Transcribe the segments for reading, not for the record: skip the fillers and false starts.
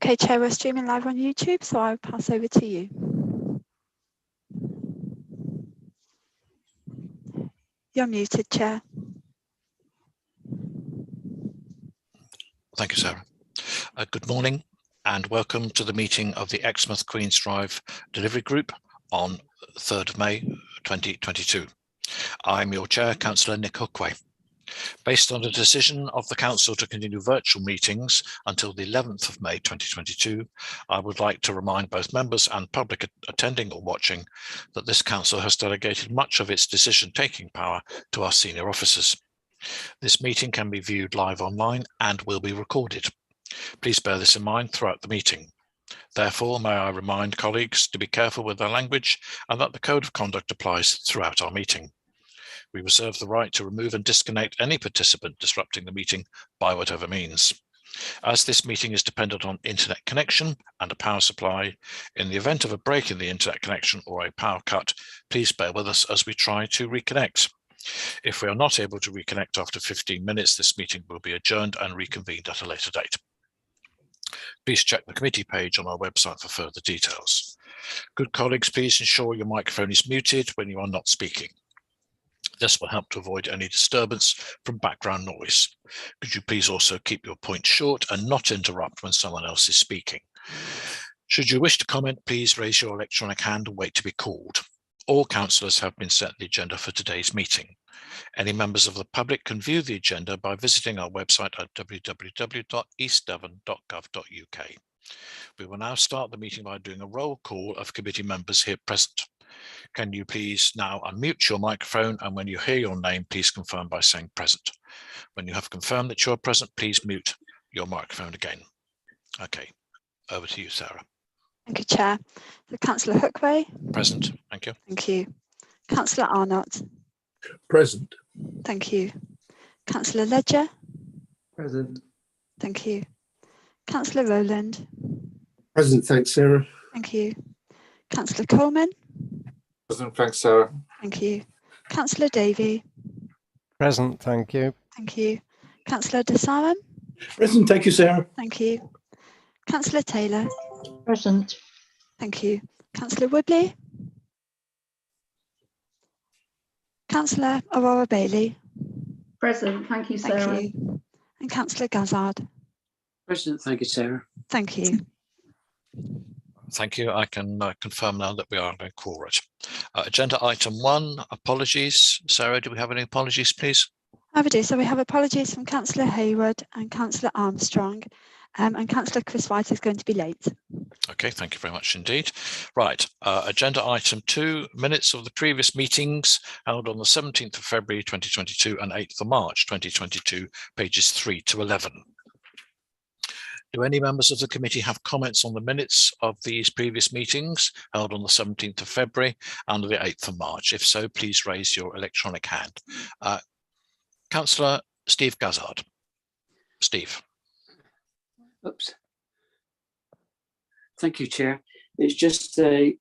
Okay, Chair, we're streaming live on YouTube, so I'll pass over to you. You're muted, Chair. Thank you, Sarah. Good morning and welcome to the meeting of the Exmouth Queen's Drive Delivery Group on 3rd of May 2022. I'm your Chair, Councillor Nick Hookway. Based on the decision of the Council to continue virtual meetings until the 11th of May 2022, I would like to remind both members and public attending or watching that this Council has delegated much of its decision-taking power to our senior officers. This meeting can be viewed live online and will be recorded. Please bear this in mind throughout the meeting. Therefore, may I remind colleagues to be careful with their language and that the Code of Conduct applies throughout our meeting. We reserve the right to remove and disconnect any participant disrupting the meeting by whatever means. As this meeting is dependent on internet connection and a power supply, in the event of a break in the internet connection or a power cut, please bear with us as we try to reconnect. If we are not able to reconnect after 15 minutes, this meeting will be adjourned and reconvened at a later date. Please check the committee page on our website for further details. Good colleagues, please ensure your microphone is muted when you are not speaking. This will help to avoid any disturbance from background noise. Could you please also keep your points short and not interrupt when someone else is speaking? Should you wish to comment, please raise your electronic hand and wait to be called. All councillors have been sent the agenda for today's meeting. Any members of the public can view the agenda by visiting our website at www.eastdevon.gov.uk. We will now start the meeting by doing a roll call of committee members here present. Can you please now unmute your microphone, and when you hear your name, please confirm by saying present. When you have confirmed that you're present, please mute your microphone again. Okay, over to you, Sarah. Thank you, Chair. So Councillor Hookway. Present, thank you. Thank you. Councillor Arnott. Present. Thank you. Councillor Ledger. Present. Thank you. Councillor Rowland. Present, thanks, Sarah. Thank you. Councillor Coleman. Present, thanks, Sarah. Thank you. Councillor Davey. Present, thank you. Thank you. Councillor Desaram. Present, thank you, Sarah. Thank you. Councillor Taylor. Present. Thank you. Councillor Woodley. Councillor Aurora Bailey. Present, thank you, Sarah. Thank you. And Councillor Gazzard. Present, thank you, Sarah. Thank you. Thank you. I can confirm now that we are going quorum. Agenda item 1, apologies. Sarah, do we have any apologies, please? I do. So we have apologies from Councillor Hayward and Councillor Armstrong, and Councillor Chris White is going to be late. Okay, thank you very much indeed. Right, agenda item 2, minutes of the previous meetings held on the 17th of February 2022 and 8th of March 2022, pages 3 to 11. Do any members of the committee have comments on the minutes of these previous meetings held on the 17th of February and the 8th of March? If so, please raise your electronic hand. Councillor Steve Gazzard. Steve. Oops. Thank you, Chair. It's just a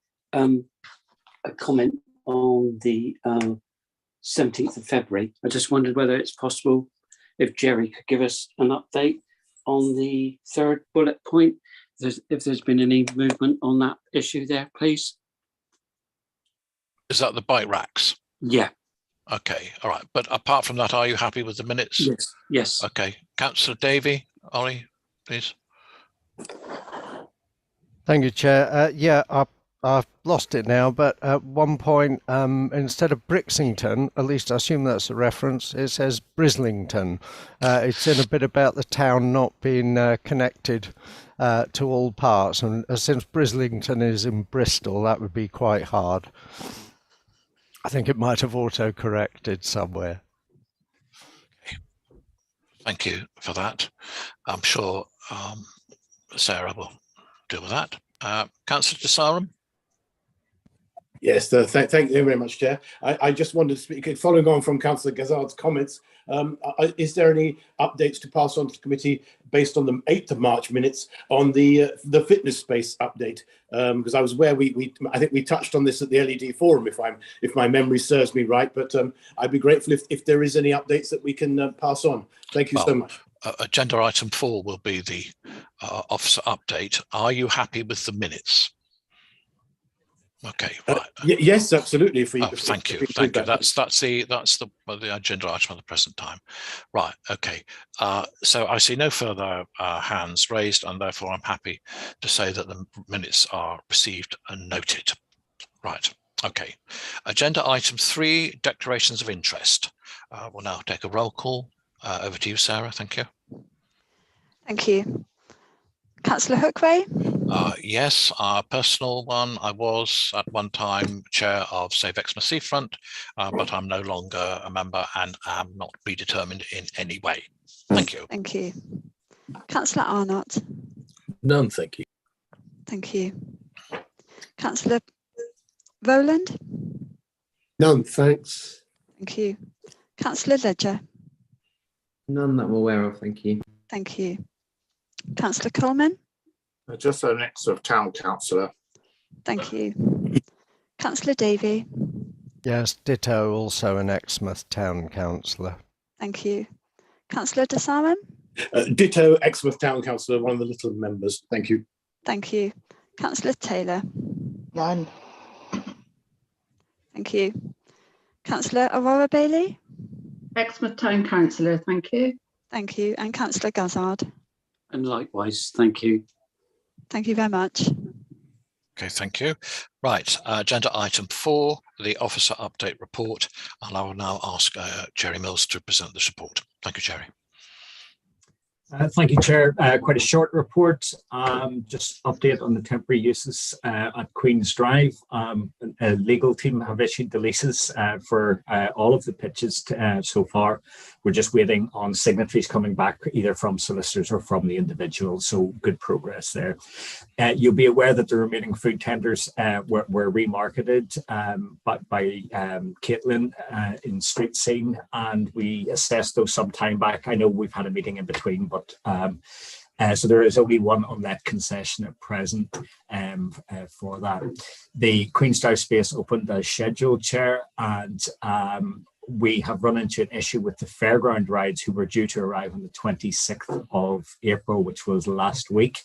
comment on the 17th of February. I just wondered whether it's possible if Jerry could give us an update on the 3rd bullet point, if there's been any movement on that issue there, please. Is that the bike racks? Yeah. Okay, all right. But apart from that, are you happy with the minutes? Yes. Yes. Okay. Councillor Davey, Ollie, please. Thank you, Chair. Yeah, I've lost it now, but at one point, instead of Brixington, at least I assume that's a reference, it says Brislington. It's in a bit about the town not being connected to all parts, and since Brislington is in Bristol, that would be quite hard. I think it might have auto-corrected somewhere. Okay. Thank you for that. I'm sure Sarah will deal with that. Councillor Desaram? Yes, thank you very much, Chair. I just wanted to speak, following on from Councillor Gazzard's comments, is there any updates to pass on to the committee based on the 8th of March minutes on the fitness space update? Because I was aware I think we touched on this at the LED forum, if my memory serves me right. But I'd be grateful if there is any updates that we can pass on. Thank you so much. agenda item 4 will be the officer update. Are you happy with the minutes? Okay, right. Yes, absolutely. Thank you. That's the agenda item at the present time. Right. Okay. So I see no further hands raised, and therefore I'm happy to say that the minutes are received and noted. Right. Okay. Agenda item 3, declarations of interest. We'll now take a roll call. Over to you, Sarah. Thank you. Thank you. Councillor Hookway? Yes, our personal one. I was at one time chair of Save Exmouth Seafront, but I'm no longer a member and am not predetermined in any way. Thank you. Thank you. Councillor Arnott? None, thank you. Thank you. Councillor Rowland? None, thanks. Thank you. Councillor Ledger? None that I'm aware of, thank you. Thank you. Councillor Coleman? Just an ex-of town councillor. Thank you. Councillor Davey? Yes, ditto, also an Exmouth town councillor. Thank you. Councillor De Salmon? Ditto, Exmouth town councillor, one of the little members. Thank you. Thank you. Councillor Taylor? None. Thank you. Councillor Aurora Bailey? Exmouth Town Councillor, thank you. Thank you. And Councillor Gazzard? And likewise, thank you. Thank you very much. Okay, thank you. Right, agenda item 4, the officer update report. And I will now ask Jerry Mills to present this report. Thank you, Jerry. Thank you, Chair. Quite a short report. Just update on the temporary uses at Queen's Drive. A legal team have issued the leases for all of the pitches so far. We're just waiting on signatories coming back either from solicitors or from the individuals. So good progress there. You'll be aware that the remaining food tenders were remarketed by Caitlin in Street Scene, and we assessed those some time back. I know we've had a meeting in between, but so there is only one unlet concession at present for that. The Queen's Drive space opened as scheduled, Chair, and we have run into an issue with the fairground rides who were due to arrive on the 26th of April, which was last week.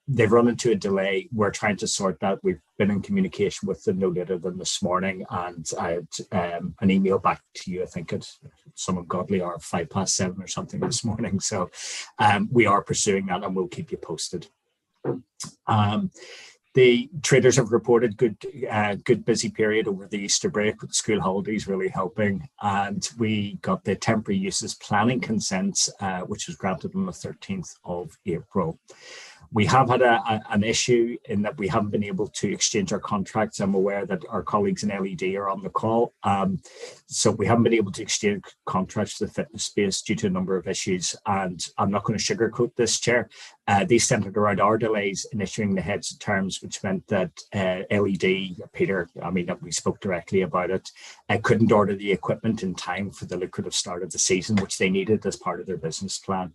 They've run into a delay. We're trying to sort that. We've been in communication with them no later than this morning, and I had an email back to you, I think at some ungodly hour, 7:05 or something this morning. So we are pursuing that, and we'll keep you posted. The traders have reported good busy period over the Easter break with school holidays really helping, and we got the temporary uses planning consents, which was granted on the 13th of April. We have had an issue in that we haven't been able to exchange our contracts. I'm aware that our colleagues in LED are on the call. So we haven't been able to exchange contracts for the fitness space due to a number of issues. And I'm not going to sugarcoat this, Chair. These centred around our delays in issuing the heads of terms, which meant that LED, Peter, we spoke directly about it, couldn't order the equipment in time for the lucrative start of the season, which they needed as part of their business plan.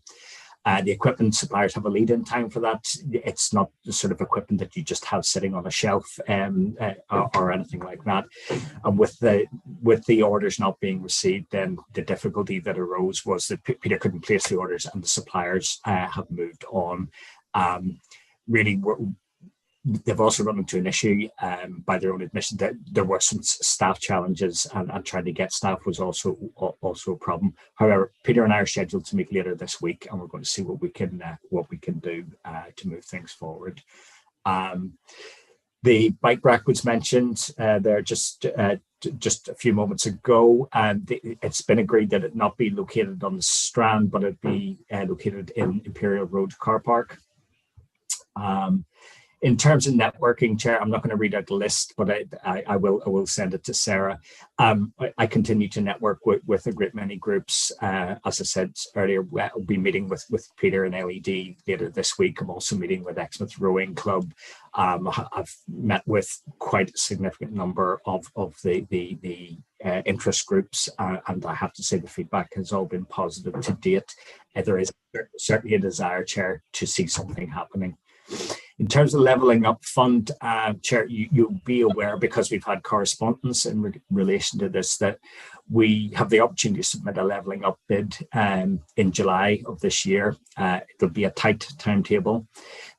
The equipment suppliers have a lead-in time for that. It's not the sort of equipment that you just have sitting on a shelf or anything like that. And with the orders not being received, then the difficulty that arose was that Peter couldn't place the orders, and the suppliers have moved on. They've also run into an issue by their own admission that there were some staff challenges, and trying to get staff was also a problem. However, Peter and I are scheduled to meet later this week, and we're going to see what we can do to move things forward. The bike rack was mentioned there just a few moments ago, and it's been agreed that it not be located on the Strand, but it be located in Imperial Road car park. In terms of networking, Chair, I'm not going to read out the list, but I will send it to Sarah. I continue to network with a great many groups. As I said earlier, I'll be meeting with Peter and LED later this week. I'm also meeting with Exmouth Rowing Club. I've met with quite a significant number of the interest groups, and I have to say the feedback has all been positive to date. There is certainly a desire, Chair, to see something happening. In terms of levelling up fund, Chair, you'll be aware, because we've had correspondence in relation to this, that we have the opportunity to submit a levelling up bid in July of this year. There'll be a tight timetable.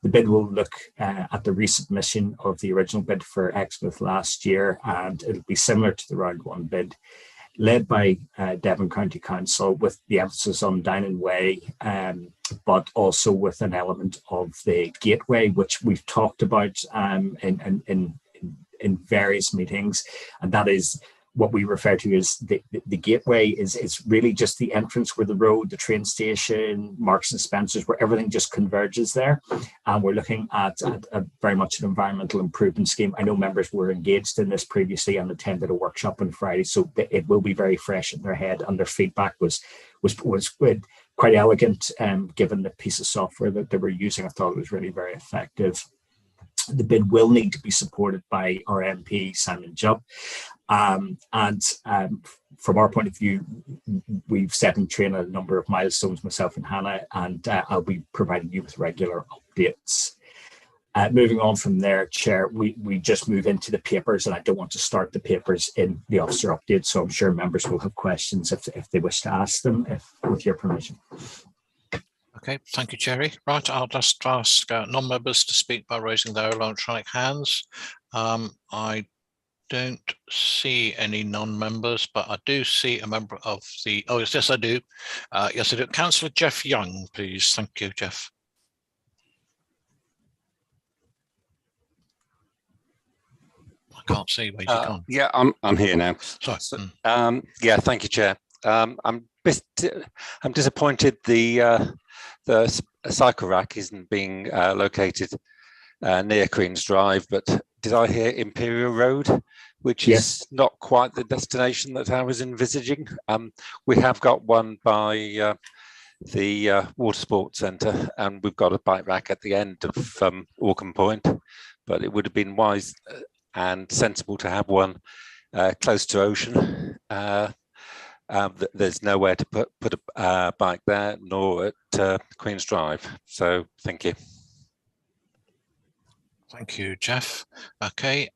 The bid will look at the resubmission of the original bid for Exmouth last year, and it'll be similar to the round one bid, led by Devon County Council, with the emphasis on Dining Way, but also with an element of the gateway, which we've talked about in various meetings, and that is what we refer to as the gateway is really just the entrance where the road, the train station, Marks and Spencer's, where everything just converges there. And we're looking at a very much an environmental improvement scheme. I know members were engaged in this previously and attended a workshop on Friday, so it will be very fresh in their head, and their feedback was quite elegant, given the piece of software that they were using. I thought it was really very effective. The bid will need to be supported by our MP, Simon Jubb. From our point of view, we've set in train a number of milestones, myself and Hannah, and I'll be providing you with regular updates. Moving on from there, Chair, we just move into the papers, and I don't want to start the papers in the officer update, so I'm sure members will have questions if they wish to ask them, with your permission. Okay, thank you, Jerry. Right, I'll just ask non-members to speak by raising their electronic hands. I don't see any non-members, but I do see a member of the, oh yes, I do. Yes, I do. Councillor Jeff Young, please. Thank you, Jeff. I can't see, where's he gone? Yeah, I'm here now. Sorry. Yeah, thank you, Chair. I'm disappointed the cycle rack isn't being located near Queen's Drive, but did I hear Imperial Road, which is not quite the destination that I was envisaging? We have got one by the Water Sports Centre, and we've got a bike rack at the end of Orkham Point, but it would have been wise and sensible to have one close to Ocean. There's nowhere to put a bike there, nor at Queen's Drive. So thank you. Thank you, Jeff. Okay,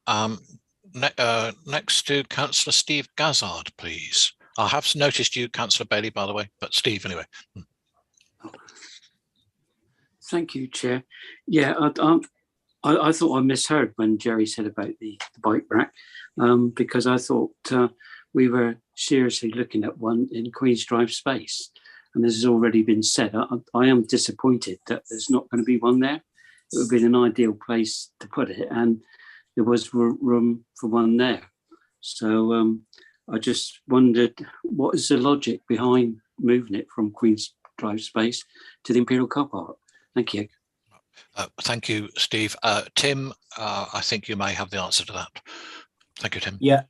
next to Councillor Steve Gazzard, please. I have noticed you, Councillor Bailey, by the way, but Steve anyway. Thank you, Chair. Yeah, I thought I misheard when Jerry said about the bike rack, because I thought we were seriously looking at one in Queen's Drive space. And this has already been said. I am disappointed that there's not going to be one there. It would have been an ideal place to put it, and there was room for one there. So I just wondered, what is the logic behind moving it from Queen's Drive space to the Imperial Car Park? Thank you. Thank you, Steve. Tim, I think you may have the answer to that. Thank you, Tim. Yeah,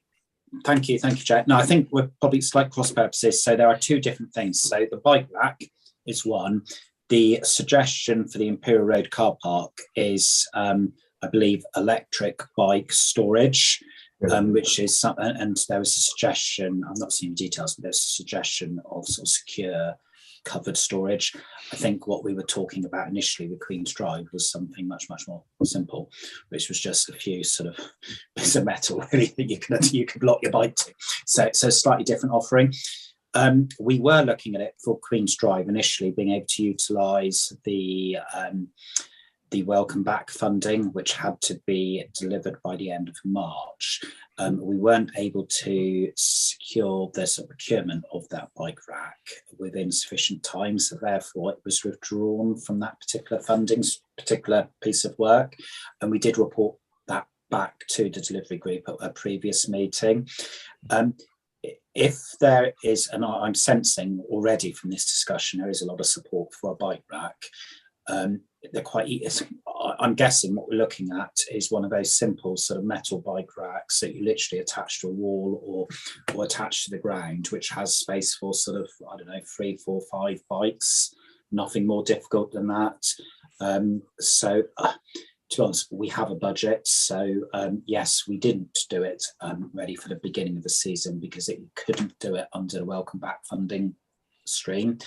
thank you, Chair. No, I think we're probably slight cross purposes. So there are two different things. So the bike rack is one. The suggestion for the Imperial Road car park is, I believe, electric bike storage, which is something. And there was a suggestion. I'm not seeing details, but there's a suggestion of sort of secure covered storage. I think what we were talking about initially with Queen's Drive was something much more simple, which was just a few sort of bits of metal really that you could lock your bike to. So a slightly different offering. We were looking at it for Queen's Drive initially, being able to utilise the welcome back funding, which had to be delivered by the end of March. We weren't able to secure the sort of procurement of that bike rack within sufficient time, so therefore it was withdrawn from that particular piece of work, and we did report that back to the delivery group at a previous meeting. If there is, and I'm sensing already from this discussion, there is a lot of support for a bike rack. They're quite easy. I'm guessing what we're looking at is one of those simple sort of metal bike racks that you literally attach to a wall or attach to the ground, which has space for sort of, I don't know, 3, 4, 5 bikes. Nothing more difficult than that. To be honest, we have a budget. So yes, we didn't do it ready for the beginning of the season because it couldn't do it under the welcome back funding stream.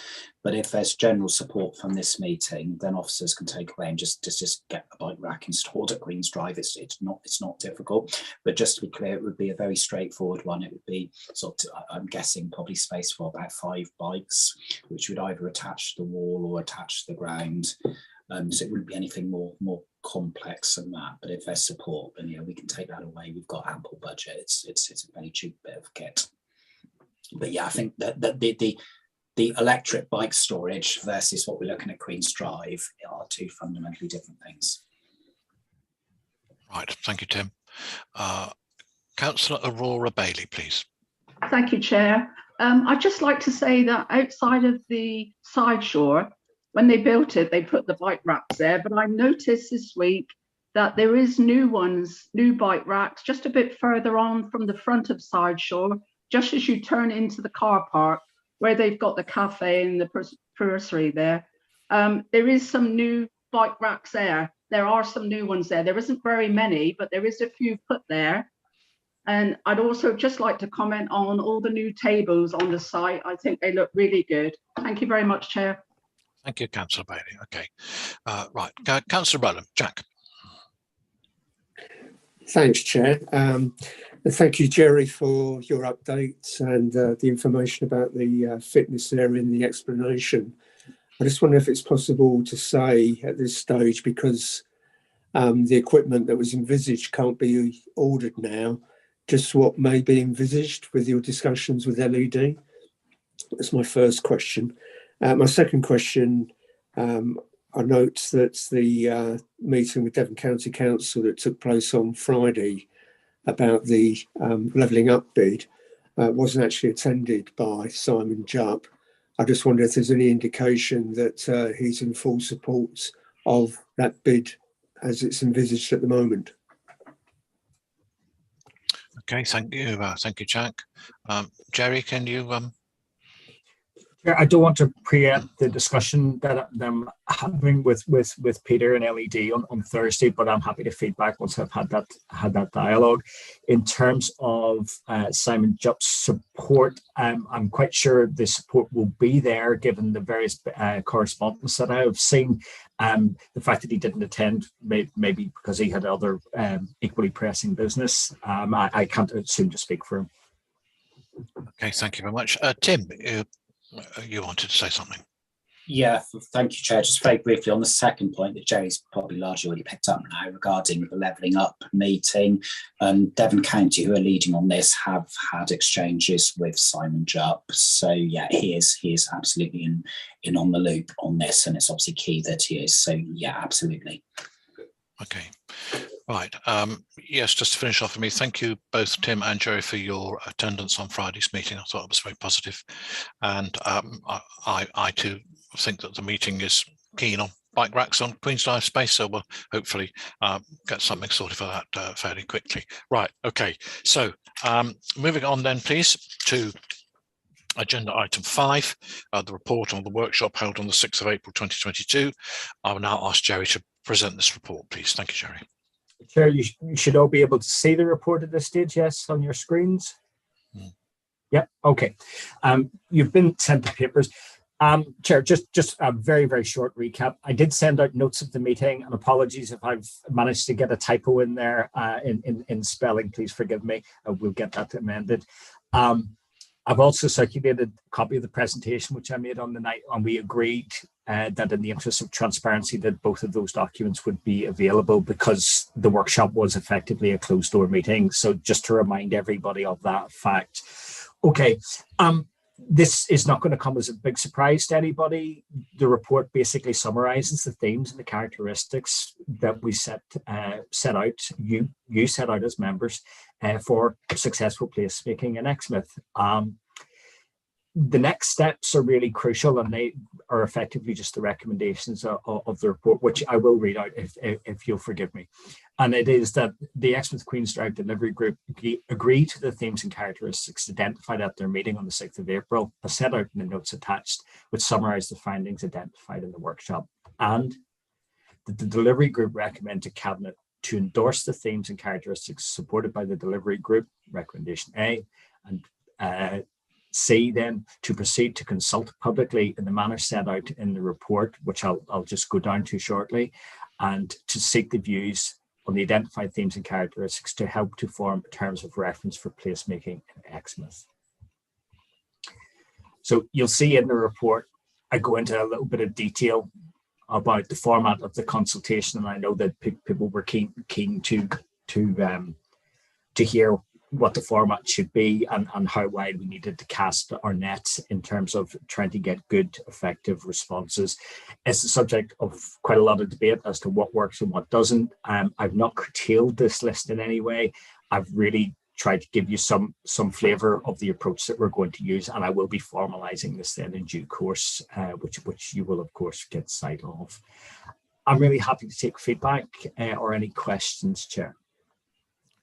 But if there's general support from this meeting, then officers can take away and just get a bike rack installed at Queen's Drive. It's not difficult. But just to be clear, it would be a very straightforward one. It would be I'm guessing probably space for about 5 bikes, which would either attach to the wall or attach to the ground. So it wouldn't be anything more complex than that. But if there's support, then we can take that away. We've got ample budget. It's a very cheap bit of kit. But I think that the electric bike storage versus what we're looking at Queen's Drive are 2 fundamentally different things. Right, thank you, Tim. Councillor Aurora Bailey, please. Thank you, Chair. I'd just like to say that outside of the side shore, when they built it, they put the bike racks there, but I noticed this week that there is new bike racks just a bit further on from the front of side shore, just as you turn into the car park, where they've got the cafe and the pursery there. There is some new bike racks there. There are some new ones there. There isn't very many, but there is a few put there. And I'd also just like to comment on all the new tables on the site. I think they look really good. Thank you very much, Chair. Thank you, Councillor Bailey. Okay, right, Councillor Rowland, Jack. Thanks, Chair. Thank you, Jerry, for your updates and the information about the fitness area and the explanation. I just wonder if it's possible to say at this stage, because the equipment that was envisaged can't be ordered now, just what may be envisaged with your discussions with LED? That's my first question. My second question, I note that the meeting with Devon County Council that took place on Friday about the levelling up bid wasn't actually attended by Simon Jupp. I just wonder if there's any indication that he's in full support of that bid as it's envisaged at the moment. Okay, thank you, Jack. Jerry, can you? I don't want to preempt the discussion that I'm having with Peter and LED on Thursday, but I'm happy to feedback once I've had that dialogue. In terms of Simon Jupp's support, I'm quite sure the support will be there given the various correspondence that I have seen. The fact that he didn't attend maybe because he had other equally pressing business. I can't assume to speak for him. Okay, thank you very much. Tim, you wanted to say something? Yeah, thank you, Chair. Just very briefly on the second point that Jerry's probably largely already picked up now regarding the levelling up meeting. Devon County, who are leading on this, have had exchanges with Simon Jupp. So yeah, he is absolutely in on the loop on this, and it's obviously key that he is. So yeah, absolutely. Okay. Right. Yes, just to finish off for me, thank you both Tim and Jerry for your attendance on Friday's meeting. I thought it was very positive. And I too think that the meeting is keen on bike racks on Queen's Drive space, so we'll hopefully get something sorted for that fairly quickly. Right, okay. So moving on then, please, to agenda item 5, the report on the workshop held on the 6th of April 2022. I will now ask Jerry to present this report, please. Thank you, Jerry. Chair, you should all be able to see the report at this stage, yes, on your screens? Yeah, okay. You've been sent the papers. Chair, just a very, very short recap. I did send out notes of the meeting, and apologies if I've managed to get a typo in there in spelling. Please forgive me. We'll get that amended. I've also circulated a copy of the presentation which I made on the night, and we agreed that in the interest of transparency that both of those documents would be available because the workshop was effectively a closed door meeting. So just to remind everybody of that fact. Okay, this is not going to come as a big surprise to anybody. The report basically summarizes the themes and the characteristics that we set out, you set out as members for successful placemaking in Exmouth. The next steps are really crucial, and they are effectively just the recommendations of the report, which I will read out if you'll forgive me. And it is that the Exmouth Queen's Drive Delivery Group agreed to the themes and characteristics identified at their meeting on the 6th of April, as set out in the notes attached, which summarise the findings identified in the workshop, and that the Delivery Group recommend to Cabinet to endorse the themes and characteristics supported by the Delivery Group, recommendation A, and C then, to proceed to consult publicly in the manner set out in the report, which I'll just go down to shortly, and to seek the views on the identified themes and characteristics to help to form terms of reference for placemaking in Exmouth. So you'll see in the report, I go into a little bit of detail about the format of the consultation, and I know that people were keen to hear what the format should be and how wide we needed to cast our nets in terms of trying to get good, effective responses. It's the subject of quite a lot of debate as to what works and what doesn't. I've not curtailed this list in any way. I've really tried to give you some flavour of the approach that we're going to use, and I will be formalising this then in due course, which you will of course get sight of. I'm really happy to take feedback or any questions, Chair.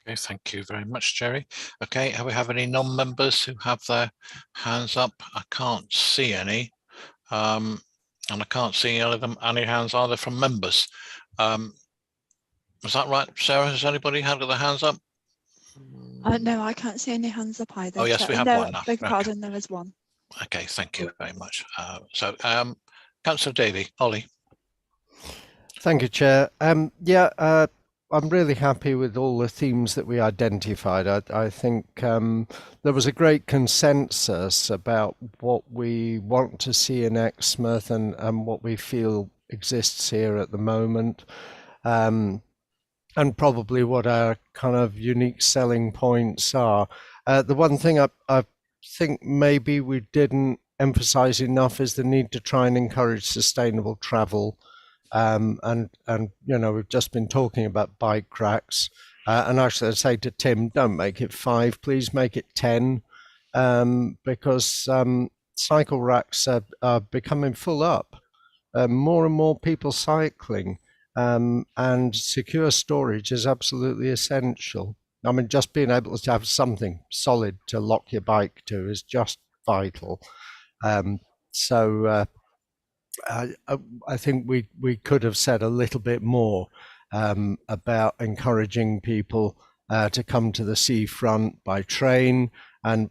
Okay, thank you very much, Jerry. Okay, we have any non-members who have their hands up? I can't see any, and I can't see any hands either from members. Is that right, Sarah? Has anybody had their hands up? No, I can't see any hands up either. Oh, yes, we have one now. Beg your pardon, there is one. Okay, thank you very much. Councillor Davey, Ollie. Thank you, Chair. I'm really happy with all the themes that we identified. I think there was a great consensus about what we want to see in Exmouth and what we feel exists here at the moment, and probably what our kind of unique selling points are. The one thing I think maybe we didn't emphasize enough is the need to try and encourage sustainable travel. And you know, we've just been talking about bike racks, and actually I'd say to Tim, don't make it 5, please make it 10, because cycle racks are becoming full up. More and more people cycling, and secure storage is absolutely essential. I mean, just being able to have something solid to lock your bike to is just vital. I think we could have said a little bit more about encouraging people to come to the seafront by train and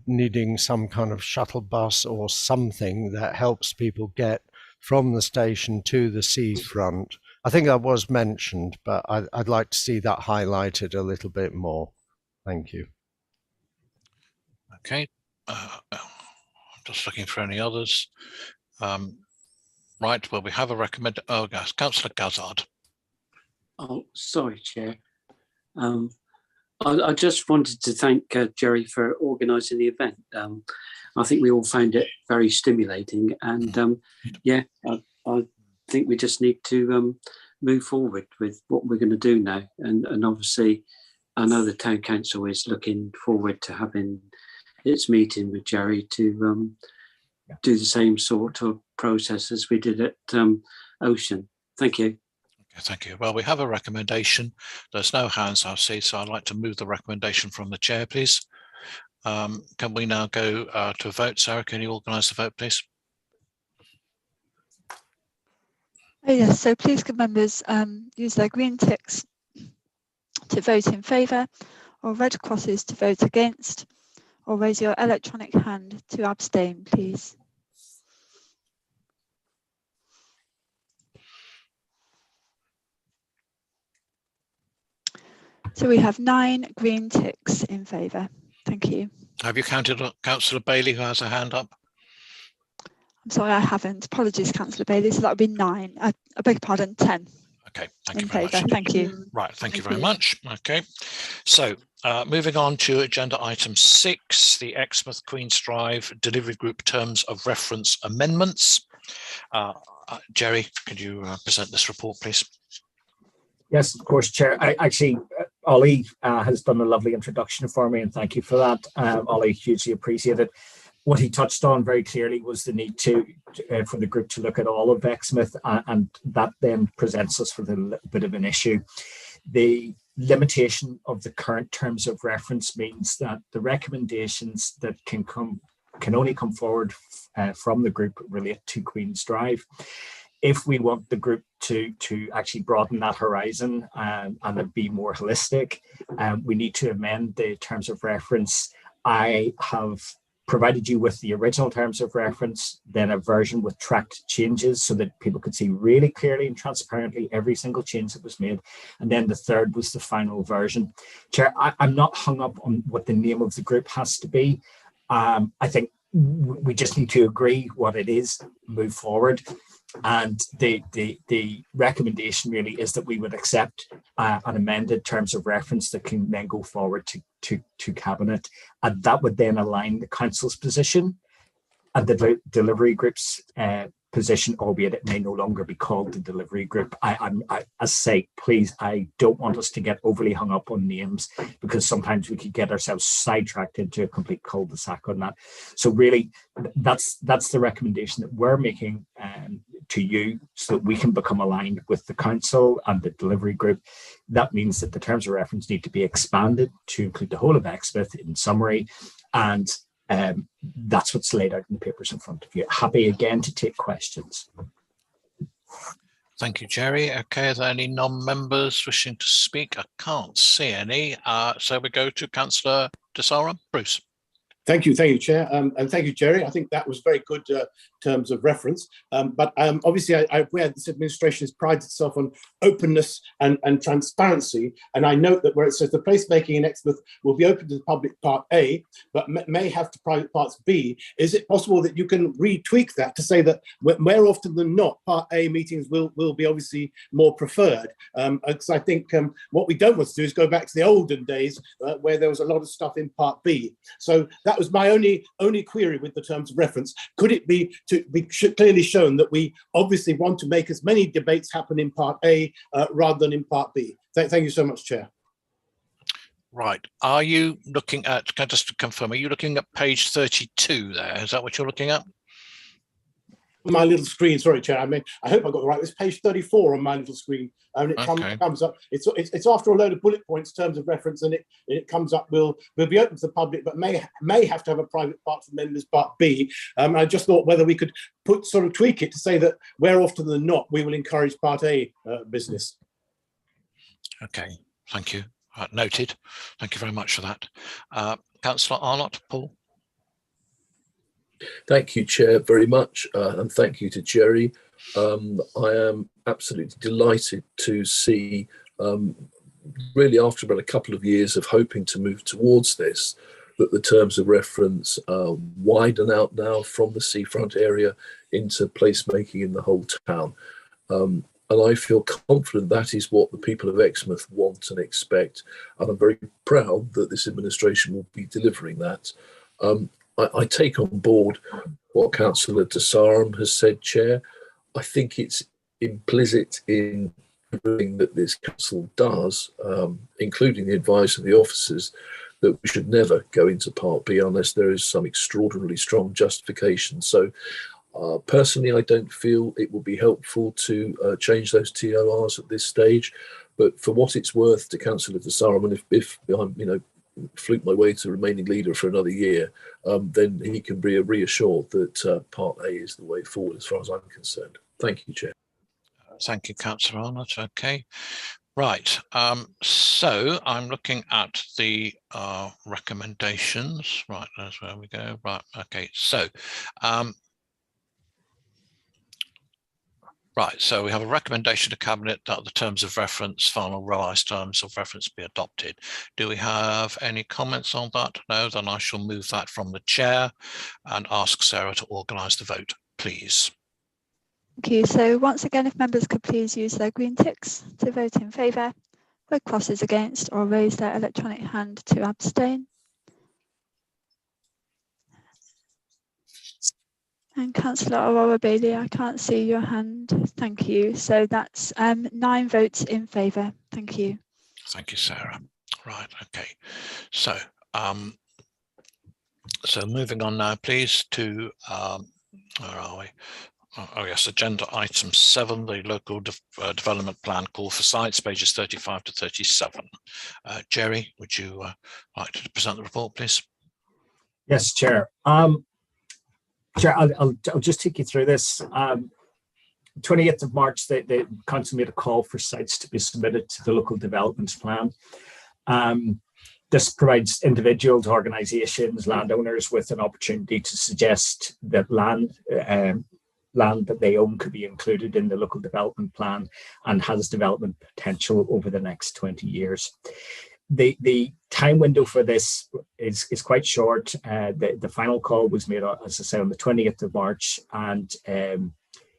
needing some kind of shuttle bus or something that helps people get from the station to the seafront. I think that was mentioned, but I'd like to see that highlighted a little bit more. Thank you. Okay, I'm just looking for any others. Right, well, we have a recommend. Oh, yes, Councillor Gazzard. Oh, sorry, Chair. I just wanted to thank Jerry for organising the event. I think we all found it very stimulating, and yeah, I think we just need to move forward with what we're going to do now. And obviously, I know the Town Council is looking forward to having its meeting with Jerry to do the same sort of process as we did at Ocean. Thank you. Okay, thank you. Well, we have a recommendation. There's no hands I see, so I'd like to move the recommendation from the chair, please. Can we now go to a vote? Sarah, can you organise the vote, please? Oh, yes, so please could members use their green ticks to vote in favour, or red crosses to vote against, or raise your electronic hand to abstain, please. So we have 9 green ticks in favour. Thank you. Have you counted Councillor Bailey, who has a hand up? I'm sorry, I haven't. Apologies, Councillor Bailey. So that would be 9. I beg your pardon, 10. Okay, thank you very much. Thank you. Right, thank you very much. Okay, so moving on to agenda item 6, the Exmouth Queen's Drive Delivery Group Terms of Reference Amendments. Jerry, could you present this report, please? Yes, of course, Chair. Ollie has done a lovely introduction for me, and thank you for that. Ollie, hugely appreciated. What he touched on very clearly was the need for the group to look at all of Exmouth, and that then presents us with a little bit of an issue. The limitation of the current terms of reference means that the recommendations that can only come forward from the group relate to Queen's Drive. If we want the group to actually broaden that horizon and be more holistic, we need to amend the terms of reference. I have provided you with the original terms of reference, then a version with tracked changes so that people could see really clearly and transparently every single change that was made. And then the third was the final version. Chair, I'm not hung up on what the name of the group has to be. I think we just need to agree what it is, move forward. And the recommendation really is that we would accept an amended terms of reference that can then go forward to Cabinet, and that would then align the Council's position and the delivery group's position, albeit it may no longer be called the delivery group. As I say, please, I don't want us to get overly hung up on names, because sometimes we could get ourselves sidetracked into a complete cul-de-sac on that. So really, that's the recommendation that we're making to you, so that we can become aligned with the Council and the delivery group. That means that the terms of reference need to be expanded to include the whole of Exmouth in summary, and that's what's laid out in the papers in front of you. Happy again to take questions. Thank you, Jerry. Okay, are there any non-members wishing to speak? I can't see any. So we go to Councillor Desaram. Bruce. Thank you, Chair, and thank you, Jerry. I think that was very good terms of reference. But obviously, I'm aware this administration has prided itself on openness and transparency. And I note that where it says the placemaking in Exmouth will be open to the public, part A, but may have to private parts B, is it possible that you can retweak that to say that more often than not, part A meetings will be obviously more preferred? Because I think what we don't want to do is go back to the olden days where there was a lot of stuff in part B. So that was my only query with the terms of reference. Could it be clearly shown that we obviously want to make as many debates happen in part A rather than in part B? Thank you so much, Chair. Right. Are you looking at, can I just confirm, are you looking at page 32 there? Is that what you're looking at? My little screen, sorry, Chair. I mean, I hope I got it right. It's page 34 on my little screen, and it comes up. It's after a load of bullet points, terms of reference, and it comes up. Will be open to the public, but may have to have a private part for members, part B. I just thought whether we could tweak it to say that where often than not we will encourage part A business. Okay, thank you. Noted. Thank you very much for that. Councillor Arnott, Paul. Thank you, Chair, very much, and thank you to Jerry. I am absolutely delighted to see, really after about a couple of years of hoping to move towards this, that the terms of reference widen out now from the seafront area into placemaking in the whole town. And I feel confident that is what the people of Exmouth want and expect. And I'm very proud that this administration will be delivering that. I take on board what Councillor Desaram has said, Chair. I think it's implicit in everything that this council does, including the advice of the officers, that we should never go into Part B unless there is some extraordinarily strong justification. So personally, I don't feel it will be helpful to change those TORs at this stage. But for what it's worth to Councillor Desaram, and if I'm, fluke my way to remaining leader for another year, then he can be reassured that Part A is the way forward as far as I'm concerned. Thank you, Chair. Thank you, Councillor Arnott. Okay, right. So I'm looking at the recommendations. Right, that's where we go. Right, okay. So, right, so we have a recommendation to Cabinet that the terms of reference, final revised terms of reference be adopted. Do we have any comments on that? No, then I shall move that from the chair and ask Sarah to organise the vote, please. Thank you. So once again, if members could please use their green ticks to vote in favour, red crosses against, or raise their electronic hand to abstain. And Councillor Aurora Bailey, I can't see your hand. Thank you. So that's 9 votes in favour. Thank you. Thank you, Sarah. Right, okay. So, so moving on now, please, to, where are we? Oh yes, agenda item 7, the local development plan call for sites, pages 35 to 37. Jerry, would you like to present the report, please? Yes, Chair. Chair, I'll just take you through this. 28th of March, the council made a call for sites to be submitted to the local development plan. This provides individuals, organisations, landowners with an opportunity to suggest that land that they own could be included in the local development plan and has development potential over the next 20 years. The time window for this is quite short. The final call was made, as I said, on the 20th of March, and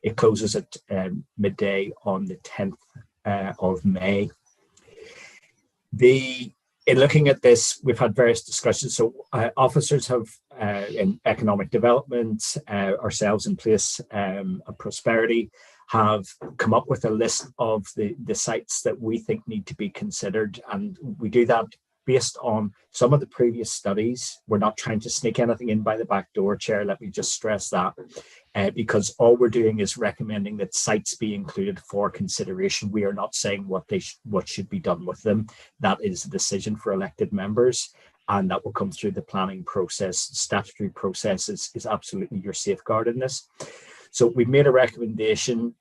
it closes at midday on the 10th of May. In looking at this, we've had various discussions. So officers have in economic development, ourselves in place and prosperity, have come up with a list of the sites that we think need to be considered. And we do that based on some of the previous studies. We're not trying to sneak anything in by the back door, Chair. Let me just stress that. Because all we're doing is recommending that sites be included for consideration. We are not saying what should be done with them. That is a decision for elected members, and that will come through the planning process. Statutory process is absolutely your safeguard in this. So we've made a recommendation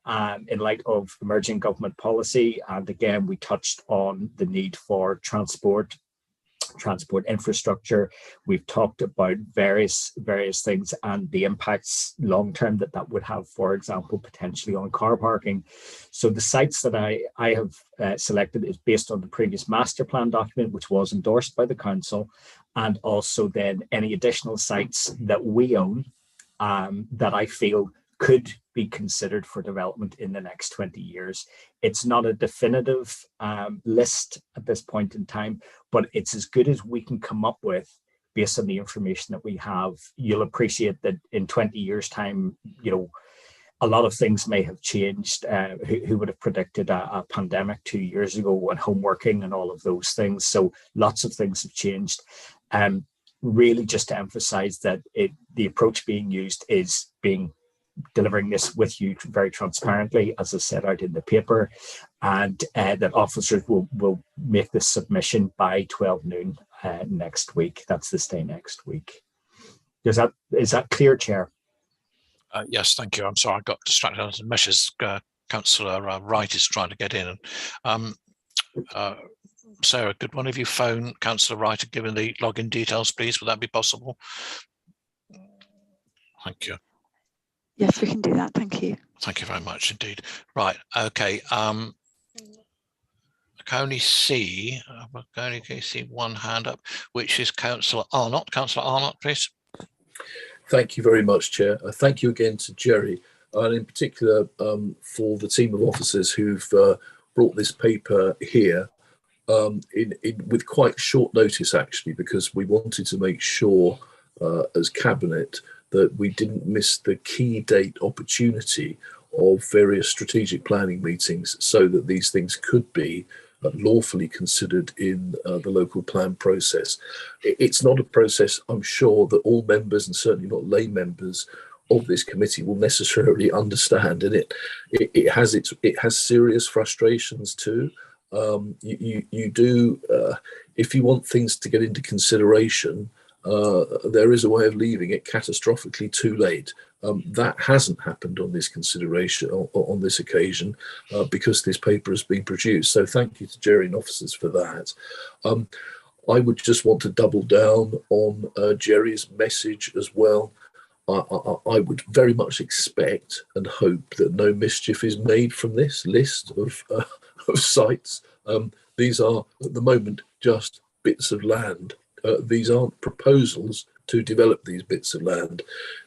in light of emerging government policy, and again we touched on the need for transport infrastructure. We've talked about various things and the impacts long term that would have, for example, potentially on car parking. So the sites that I have selected is based on the previous master plan document, which was endorsed by the council, and also then any additional sites that we own that I feel could be considered for development in the next 20 years. It's not a definitive list at this point in time, but it's as good as we can come up with based on the information that we have. You'll appreciate that in 20 years' time, a lot of things may have changed. Who would have predicted a pandemic 2 years ago and home working and all of those things? So lots of things have changed. Really just to emphasize that the approach being used is delivering this with you very transparently, as I set out in the paper, and that officers will make this submission by 12 noon next week. That's this day next week. Is that clear, Chair? Yes, thank you. I'm sorry, I got distracted on some meshes. Councillor Wright is trying to get in. Sarah, could one of you phone Councillor Wright and give him the login details, please? Would that be possible? Thank you. Yes, we can do that. Thank you. Thank you very much indeed. Right. Okay. I can only see one hand up, which is Councillor Arnott. Councillor Arnott, please. Thank you very much, Chair. Thank you again to Jerry, and in particular for the team of officers who've brought this paper here with quite short notice, actually, because we wanted to make sure as Cabinet that we didn't miss the key date opportunity of various strategic planning meetings so that these things could be lawfully considered in the local plan process. It's not a process, I'm sure, that all members, and certainly not lay members of this committee, will necessarily understand, and it has serious frustrations too. You do, if you want things to get into consideration, there is a way of leaving it catastrophically too late. That hasn't happened on this consideration, on this occasion, because this paper has been produced. So thank you to Jerry and officers for that. I would just want to double down on Jerry's message as well. I would very much expect and hope that no mischief is made from this list of sites. These are, at the moment, just bits of land. These aren't proposals to develop these bits of land.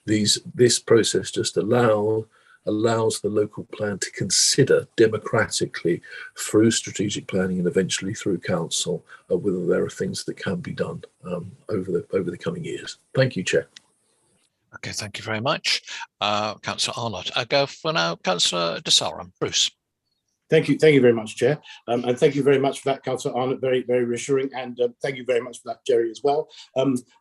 This process just allows the local plan to consider democratically through strategic planning and eventually through council whether there are things that can be done over the coming years. Thank you, Chair. Okay, thank you very much, Councillor Arnott. I go for now, Councillor De Saram. Bruce. Thank you very much, Chair, and thank you very much for that, Councillor Arnott. Very, very reassuring, and thank you very much for that, Jerry, as well.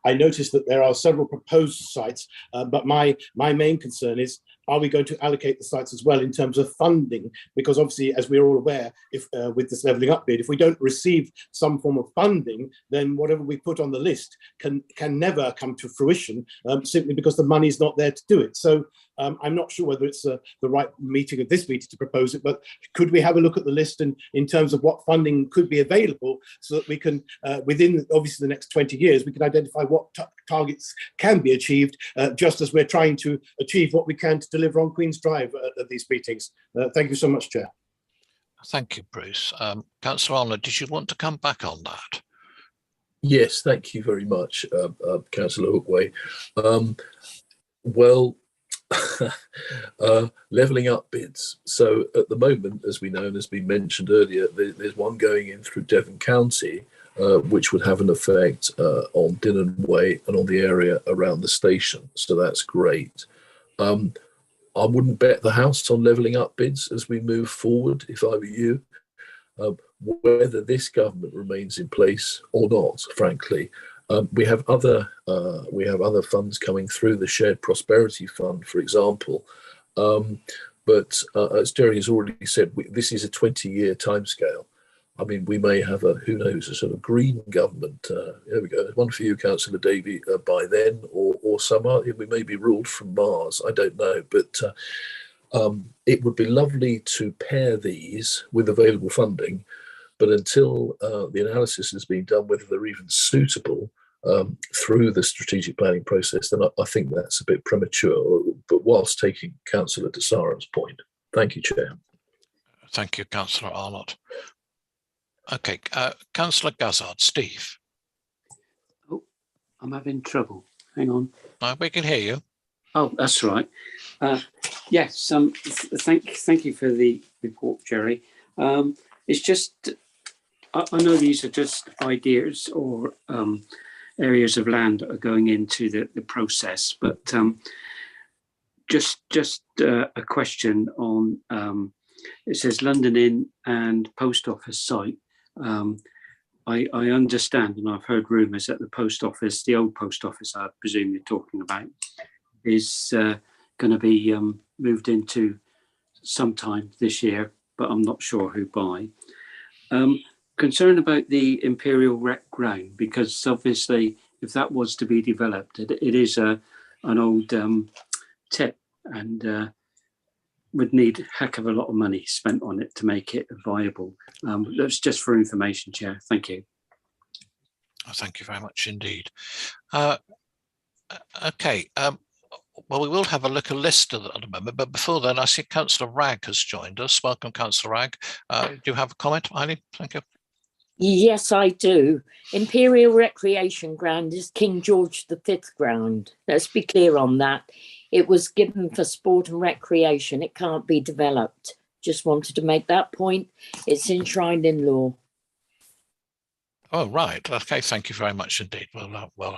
I noticed that there are several proposed sites, but my main concern is, are we going to allocate the sites as well in terms of funding? Because obviously, as we're all aware, if with this levelling up bid, if we don't receive some form of funding, then whatever we put on the list can never come to fruition, simply because the money is not there to do it. So I'm not sure whether it's the right meeting of this meeting to propose it, but could we have a look at the list and in terms of what funding could be available so that we can, within obviously the next 20 years, we can identify what targets can be achieved, just as we're trying to achieve what we can to deliver on Queen's Drive at these meetings. Thank you so much, Chair. Thank you, Bruce. Councillor Arnold, did you want to come back on that? Yes, thank you very much, Councillor Hookway. Well, levelling up bids. So at the moment, as we know and has been mentioned earlier, there's one going in through Devon County, which would have an effect on Dinnan Way and on the area around the station. So that's great. I wouldn't bet the house on levelling up bids as we move forward, if I were you. Whether this government remains in place or not, frankly, we have other funds coming through, the Shared Prosperity Fund, for example. But as Jerry has already said, this is a 20-year timescale. I mean, we may have who knows, a sort of green government. There we go. One for you, Councillor Davey, by then, or some other. We may be ruled from Mars. I don't know, but it would be lovely to pair these with available funding. But until the analysis has been done, whether they're even suitable through the strategic planning process, then I think that's a bit premature. But whilst taking Councillor Desaro's point, thank you, Chair. Thank you, Councillor Arnott. Okay, Councillor Gazzard, Steve. Oh, I'm having trouble. Hang on. No, we can hear you. Oh, that's right. Yes. Thank you for the report, Jerry. It's just, I know these are just ideas or areas of land that are going into the process, but just a question on, it says London Inn and post office site. I understand, and I've heard rumours that the post office, the old post office, I presume you're talking about, is going to be moved into sometime this year, but I'm not sure who by. Concerned about the Imperial Rec Ground, because obviously if that was to be developed, it is an old tip and would need a heck of a lot of money spent on it to make it viable. That's just for information, Chair. Thank you. Thank you very much indeed. Okay. Well, we will have a look at a list at the moment, but before then, I see Councillor Ragg has joined us. Welcome, Councillor Ragg. Do you have a comment, Eileen? Thank you. Yes, I do. Imperial Recreation Ground is King George V ground. Let's be clear on that. It was given for sport and recreation. It can't be developed. Just wanted to make that point. It's enshrined in law. Oh, right. Okay, thank you very much indeed. We'll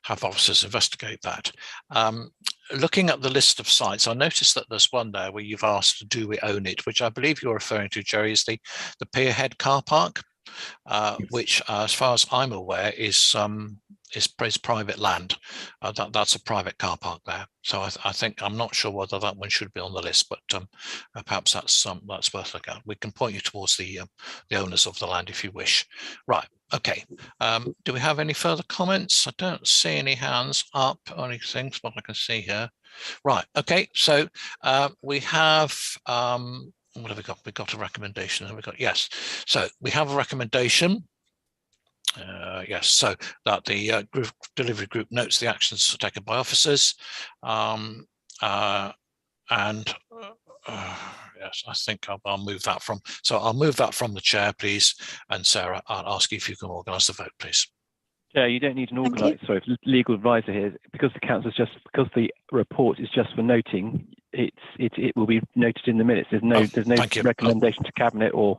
have officers investigate that. Looking at the list of sites, I noticed that there's one there where you've asked, do we own it? Which I believe you're referring to, Jerry, is the Pierhead car park, which, as far as I'm aware, is private land. That's a private car park there. So I think, I'm not sure whether that one should be on the list, but perhaps that's worth looking at. We can point you towards the owners of the land if you wish. Right. Okay. Do we have any further comments? I don't see any hands up or anything, what I can see here. Right. Okay. So we have, what have we got? We got a recommendation. Have we got? Yes. So we have a recommendation. Yes, so that the delivery group notes the actions taken by officers, yes, I think I'll move that from. So I'll move that from the chair, please. And Sarah, I'll ask you if you can organise the vote, please. Chair, you don't need an legal advisor here because the council because the report is just for noting. It will be noted in the minutes. There's no recommendation to cabinet or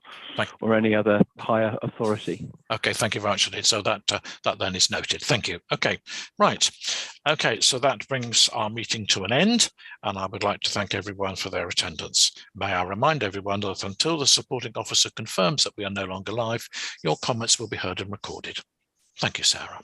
any other higher authority. Okay, thank you very much indeed. So that then is noted. Thank you. Okay, right. Okay, so that brings our meeting to an end, and I would like to thank everyone for their attendance. May I remind everyone that until the supporting officer confirms that we are no longer live, your comments will be heard and recorded. Thank you, Sarah.